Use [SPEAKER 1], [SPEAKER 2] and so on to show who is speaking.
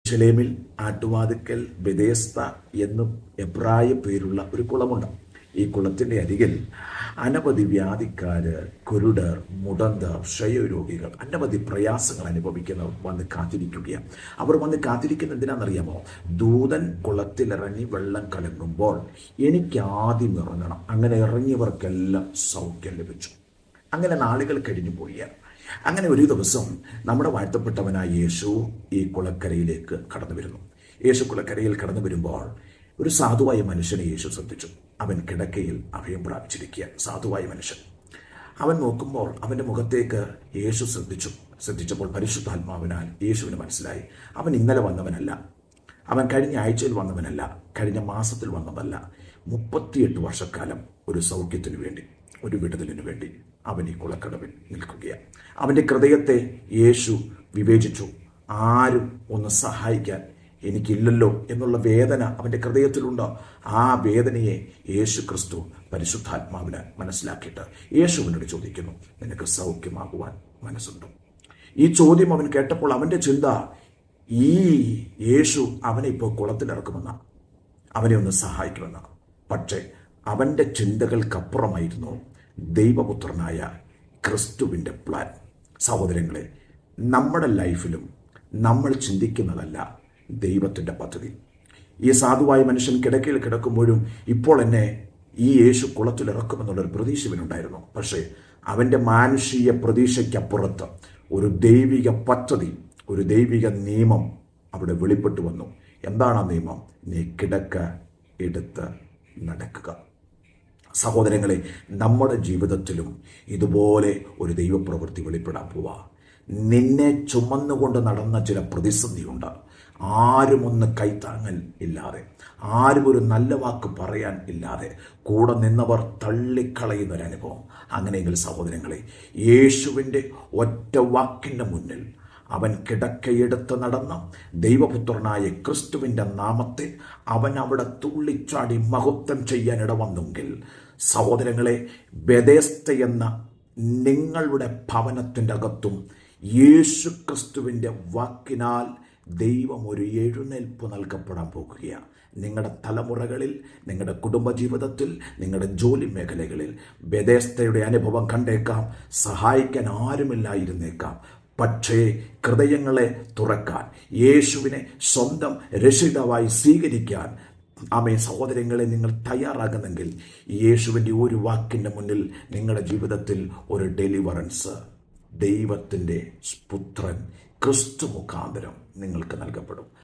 [SPEAKER 1] യെരൂശലേമിൽ ആട്ടുവാതിക്കൽ ബെഥേസ്ത എന്നും എബ്രായ പേരുള്ള ഒരു കുളമുണ്ട്. ഈ കുളത്തിൻ്റെ അരികിൽ അനവധി വ്യാധിക്കാര്, കുരുടർ, മുടന്തർ, ക്ഷയരോഗികൾ, അനവധി പ്രയാസങ്ങൾ അനുഭവിക്കുന്നവർ വന്ന് കാത്തിരിക്കുകയാണ്. അവർ വന്ന് കാത്തിരിക്കുന്ന എന്തിനാണെന്നറിയാമോ? ദൂതൻ കുളത്തിലിറങ്ങി വെള്ളം കലങ്ങുമ്പോൾ എനിക്ക് ആദ്യം ഇറങ്ങണം. അങ്ങനെ ഇറങ്ങിയവർക്കെല്ലാം സൗഖ്യം ലഭിച്ചു. അങ്ങനെ നാളുകൾ കഴിഞ്ഞു പോവുകയാണ്. അങ്ങനെ ഒരു ദിവസം നമ്മുടെ വാഴ്ത്തപ്പെട്ടവനായ യേശു ഈ കുളക്കരയിലേക്ക് കടന്നു വരുന്നു. യേശു കുളക്കരയിൽ കടന്നു വരുമ്പോൾ ഒരു സാധുവായ മനുഷ്യനെ യേശു ശ്രദ്ധിച്ചു. അവൻ കിടക്കയിൽ അഭയം പ്രാപിച്ചിരിക്കുക. സാധുവായ മനുഷ്യൻ. അവൻ നോക്കുമ്പോൾ അവൻ്റെ മുഖത്തേക്ക് യേശു ശ്രദ്ധിച്ചപ്പോൾ പരിശുദ്ധാത്മാവിനാൽ യേശുവിന് മനസ്സിലായി, അവൻ ഇന്നലെ വന്നവനല്ല, അവൻ കഴിഞ്ഞ ആഴ്ചയിൽ വന്നവനല്ല, കഴിഞ്ഞ മാസത്തിൽ വന്നതല്ല. 38 വർഷക്കാലം ഒരു സൗഖ്യത്തിനു വേണ്ടി, ഒരു വിടുതലിനു വേണ്ടി അവൻ ഈ കുളക്കടവിൽ നിൽക്കുകയാണ്. അവൻ്റെ ഹൃദയത്തെ യേശു വിവേചിച്ചു. ആരും ഒന്ന് സഹായിക്കാൻ എനിക്കില്ലല്ലോ എന്നുള്ള വേദന അവൻ്റെ ഹൃദയത്തിലുണ്ട്. ആ വേദനയെ യേശു ക്രിസ്തു പരിശുദ്ധാത്മാവിന് മനസ്സിലാക്കിയിട്ട് യേശുവിനോട് ചോദിക്കുന്നു, നിനക്ക് സൗഖ്യമാകുവാൻ മനസ്സുണ്ടോ? ഈ ചോദ്യം അവൻ കേട്ടപ്പോൾ അവൻ്റെ ചിന്ത, ഈ യേശു അവനെ ഇപ്പോൾ കുളത്തിലിറക്കുമെന്നാണ്, അവനെ ഒന്ന് സഹായിക്കുമെന്നാണ്. പക്ഷേ അവൻ്റെ ചിന്തകൾക്കപ്പുറമായിരുന്നു ദൈവപുത്രനായ ക്രിസ്തുവിൻ്റെ പ്ലാൻ. സഹോദരങ്ങളെ, നമ്മുടെ ലൈഫിലും നമ്മൾ ചിന്തിക്കുന്നതല്ല ദൈവത്തിൻ്റെ പദ്ധതി. ഈ സാധുവായ മനുഷ്യൻ കിടക്കയിൽ കിടക്കുമ്പോഴും ഇപ്പോൾ എന്നെ ഈ യേശു കുളത്തിലിറക്കുമെന്നുള്ളൊരു പ്രതീക്ഷ ഇവനുണ്ടായിരുന്നു. പക്ഷേ അവൻ്റെ മാനുഷിക പ്രതീക്ഷയ്ക്കപ്പുറത്ത് ഒരു ദൈവിക പദ്ധതി, ഒരു ദൈവിക നിയമം അവിടെ വെളിപ്പെട്ടു വന്നു. എന്താണ് ആ നിയമം? നീ കിടക്ക എടുത്ത് നടക്കുക. സഹോദരങ്ങളെ, നമ്മുടെ ജീവിതത്തിലും ഇതുപോലെ ഒരു ദൈവപ്രവൃത്തി വെളിപ്പെടാൻ പോവാ. നിന്നെ ചുമന്നുകൊണ്ട് നടന്ന ചില പ്രതിസന്ധിയുണ്ട്. ആരും ഒന്ന് കൈത്താങ്ങൽ ഇല്ലാതെ, ആരും ഒരു നല്ല വാക്ക് പറയാൻ ഇല്ലാതെ കൂടെ നിന്നവർ തള്ളിക്കളയുന്നൊരനുഭവം. അങ്ങനെയെങ്കിൽ സഹോദരങ്ങളെ, യേശുവിൻ്റെ ഒറ്റ വാക്കിൻ്റെ മുന്നിൽ അവൻ കിടക്കയെടുത്ത് നടന്ന ദൈവപുത്രനായ ക്രിസ്തുവിൻ്റെ നാമത്തെ അവൻ അവിടെ തുള്ളിച്ചാടി മഹത്വം ചെയ്യാൻ ഇടവന്നെങ്കിൽ സഹോദരങ്ങളെ, ബെഥേസ്ത എന്ന നിങ്ങളുടെ ഭവനത്തിൻ്റെ അകത്തും യേശു ക്രിസ്തുവിൻ്റെ വാക്കിനാൽ ദൈവം ഒരു എഴുന്നേൽപ്പ് നൽകപ്പെടാൻ പോകുകയാണ്. നിങ്ങളുടെ തലമുറകളിൽ, നിങ്ങളുടെ കുടുംബജീവിതത്തിൽ, നിങ്ങളുടെ ജോലി മേഖലകളിൽ ബെഥേസ്തയുടെ അനുഭവം കണ്ടേക്കാം. സഹായിക്കാൻ ആരുമില്ലായിരുന്നേക്കാം. പക്ഷേ ഹൃദയങ്ങളെ തുറക്കാൻ, യേശുവിനെ സ്വന്തം രക്ഷിതാവായി സ്വീകരിക്കാൻ സഹോദരങ്ങളെ നിങ്ങൾ തയ്യാറാകുന്നെങ്കിൽ യേശുവിൻ്റെ ഒരു വാക്കിൻ്റെ മുന്നിൽ നിങ്ങളുടെ ജീവിതത്തിൽ ഒരു ഡെലിവറൻസ് ദൈവത്തിൻ്റെ പുത്രൻ ക്രിസ്തു മുഖാന്തരം നിങ്ങൾക്ക് നൽകപ്പെടും.